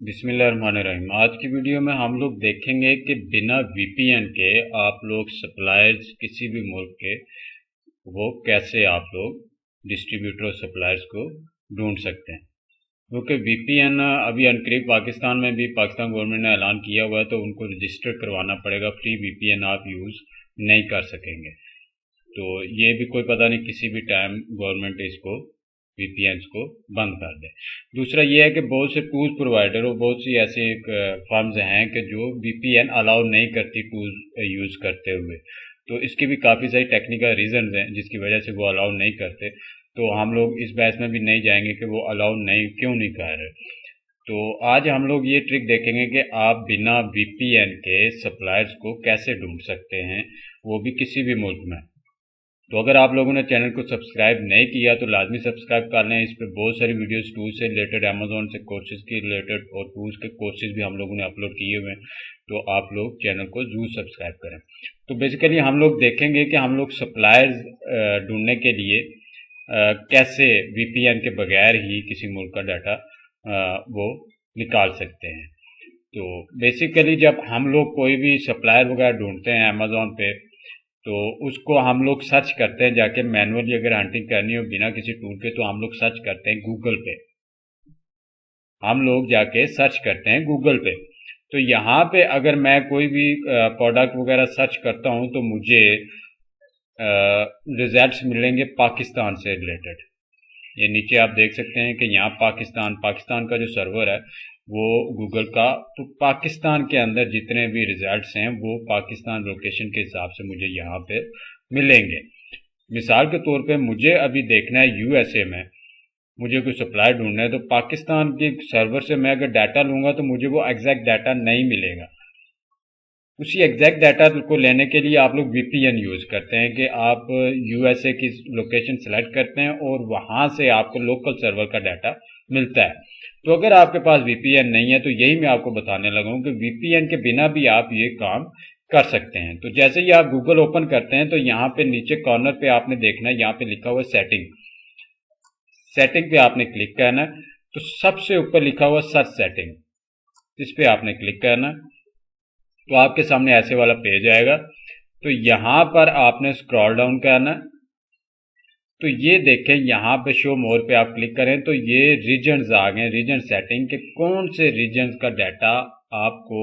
बिस्मिल्लाहिर्रहमानिर्रहीम। आज की वीडियो में हम लोग देखेंगे कि बिना वीपीएन के आप लोग सप्लायर्स किसी भी मुल्क के वो कैसे आप लोग डिस्ट्रीब्यूटर और सप्लायर्स को ढूंढ सकते हैं। क्योंकि वीपीएन अभी अनकरीब पाकिस्तान में भी पाकिस्तान गवर्नमेंट ने ऐलान किया हुआ है, तो उनको रजिस्टर करवाना पड़ेगा। फ्री वीपीएन आप यूज़ नहीं कर सकेंगे। तो ये भी कोई पता नहीं किसी भी टाइम गवर्नमेंट इसको वीपीएन्स को बंद कर दे। दूसरा ये है कि बहुत से टूल्स प्रोवाइडर और बहुत सी ऐसी फर्म्स हैं कि जो वीपीएन अलाउ नहीं करती टूल्स यूज़ करते हुए। तो इसकी भी काफ़ी सारी टेक्निकल रीजंस हैं जिसकी वजह से वो अलाउ नहीं करते। तो हम लोग इस बहस में भी नहीं जाएंगे कि वो अलाउ नहीं क्यों नहीं कर रहे। तो आज हम लोग ये ट्रिक देखेंगे कि आप बिना वीपीएन के सप्लायर्स को कैसे ढूंढ सकते हैं, वो भी किसी भी मुल्क में। तो अगर आप लोगों ने चैनल को सब्सक्राइब नहीं किया तो लाजमी सब्सक्राइब कर लें। इस पर बहुत सारी वीडियोस टूल्स से रिलेटेड, अमेजोन से कोर्सेज के रिलेटेड और टूल्स के कोर्सेज भी हम लोगों ने अपलोड किए हुए हैं। तो आप लोग चैनल को जरूर सब्सक्राइब करें। तो बेसिकली हम लोग देखेंगे कि हम लोग सप्लायर्स ढूंढने के लिए कैसे वीपीएन के बगैर ही किसी मुल्क का डाटा वो निकाल सकते हैं। तो बेसिकली जब हम लोग कोई भी सप्लायर वगैरह ढूंढते हैं अमेजोन पे, तो उसको हम लोग सर्च करते हैं जाके। मैनुअली अगर हंटिंग करनी हो बिना किसी टूल के, तो हम लोग सर्च करते हैं गूगल पे। हम लोग जाके सर्च करते हैं गूगल पे। तो यहाँ पे अगर मैं कोई भी प्रोडक्ट वगैरह सर्च करता हूँ तो मुझे रिजल्ट्स मिलेंगे पाकिस्तान से रिलेटेड। ये नीचे आप देख सकते हैं कि यहाँ पाकिस्तान का जो सर्वर है वो गूगल का, तो पाकिस्तान के अंदर जितने भी रिजल्ट्स हैं वो पाकिस्तान लोकेशन के हिसाब से मुझे यहाँ पे मिलेंगे। मिसाल के तौर पे मुझे अभी देखना है यूएसए में, मुझे कोई सप्लाई ढूंढना है, तो पाकिस्तान के सर्वर से मैं अगर डाटा लूंगा तो मुझे वो एग्जैक्ट डाटा नहीं मिलेगा। उसी एग्जैक्ट डाटा को लेने के लिए आप लोग वीपीएन यूज करते हैं कि आप यूएसए की लोकेशन सेलेक्ट करते हैं और वहां से आपको लोकल सर्वर का डाटा मिलता है। तो अगर आपके पास वीपीएन नहीं है तो यही मैं आपको बताने लगा हूं कि वीपीएन के बिना भी आप ये काम कर सकते हैं। तो जैसे ही आप गूगल ओपन करते हैं तो यहाँ पे नीचे कॉर्नर पे आपने देखना है, यहाँ पे लिखा हुआ सेटिंग। सेटिंग पे आपने क्लिक करना है। तो सबसे ऊपर लिखा हुआ सर्च सेटिंग, इस पे आपने क्लिक करना है। तो आपके सामने ऐसे वाला पेज आएगा। तो यहां पर आपने स्क्रॉल डाउन करना है। तो ये देखें यहाँ पे शो मोर पे आप क्लिक करें तो ये रीजन्स आ गए, रीजन सेटिंग के कौन से रीजन्स का डाटा आपको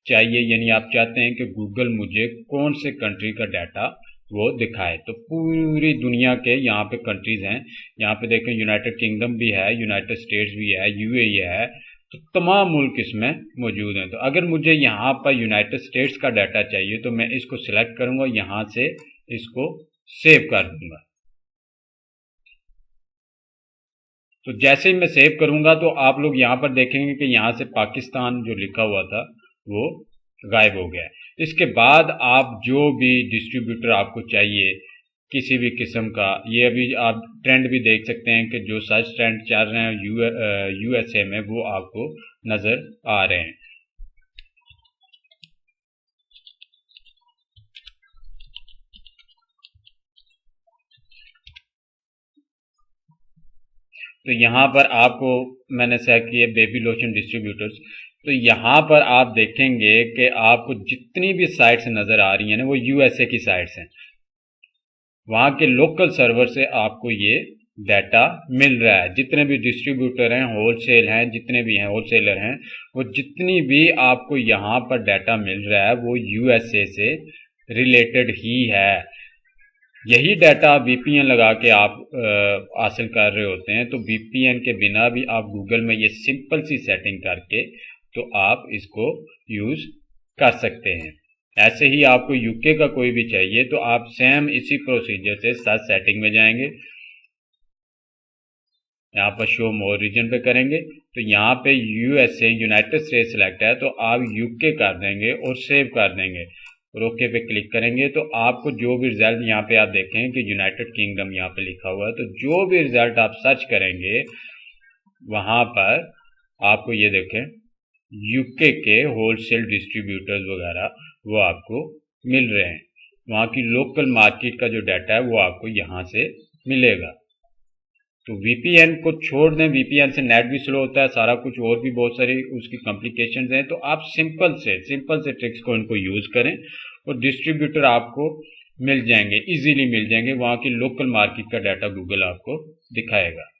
चाहिए, यानी आप चाहते हैं कि गूगल मुझे कौन से कंट्री का डाटा वो दिखाए। तो पूरी दुनिया के यहाँ पे कंट्रीज हैं। यहाँ पे देखें यूनाइटेड किंगडम भी है, यूनाइटेड स्टेट्स भी है, यूएई है, तो तमाम मुल्क इसमें मौजूद हैं। तो अगर मुझे यहाँ पर यूनाइटेड स्टेट्स का डाटा चाहिए तो मैं इसको सिलेक्ट करूंगा, यहाँ से इसको सेव कर दूंगा। तो जैसे ही मैं सेव करूंगा तो आप लोग यहाँ पर देखेंगे कि यहाँ से पाकिस्तान जो लिखा हुआ था वो गायब हो गया है। इसके बाद आप जो भी डिस्ट्रीब्यूटर आपको चाहिए किसी भी किस्म का, ये अभी आप ट्रेंड भी देख सकते हैं कि जो सर्च ट्रेंड चल रहे हैं यूएसए में वो आपको नजर आ रहे हैं। तो यहाँ पर आपको मैंने सेलेक्ट किए बेबी लोशन डिस्ट्रीब्यूटर्स। तो यहाँ पर आप देखेंगे कि आपको जितनी भी साइट्स नजर आ रही हैं ना वो यूएसए की साइट्स हैं। वहां के लोकल सर्वर से आपको ये डाटा मिल रहा है। जितने भी डिस्ट्रीब्यूटर हैं, होलसेल हैं, जितने भी हैं होलसेलर हैं, वो जितनी भी आपको यहाँ पर डाटा मिल रहा है वो यूएसए से रिलेटेड ही है। यही डाटा वीपीएन लगा के आप हासिल कर रहे होते हैं। तो वीपीएन के बिना भी आप गूगल में ये सिंपल सी सेटिंग करके तो आप इसको यूज कर सकते हैं। ऐसे ही आपको यूके का कोई भी चाहिए तो आप सेम इसी प्रोसीजर से सर्च सेटिंग में जाएंगे, यहाँ पर शो मोर रीजन पे करेंगे तो यहाँ पे यूएसए यूनाइटेड स्टेट्स सिलेक्ट है तो आप यूके कर देंगे और सेव कर देंगे और ओके पे क्लिक करेंगे। तो आपको जो भी रिजल्ट यहाँ पे आप देखें कि यूनाइटेड किंगडम यहाँ पे लिखा हुआ है, तो जो भी रिजल्ट आप सर्च करेंगे वहां पर आपको ये देखें यूके के होलसेल डिस्ट्रीब्यूटर्स वगैरह वो आपको मिल रहे हैं। वहां की लोकल मार्केट का जो डाटा है वो आपको यहाँ से मिलेगा। तो वीपीएन को छोड़ दें, वीपीएन से नेट भी स्लो होता है, सारा कुछ और भी बहुत सारी उसकी कॉम्प्लिकेशंस हैं। तो आप सिंपल से ट्रिक्स को इनको यूज करें और डिस्ट्रीब्यूटर आपको मिल जाएंगे, इजीली मिल जाएंगे। वहाँ की लोकल मार्केट का डाटा गूगल आपको दिखाएगा।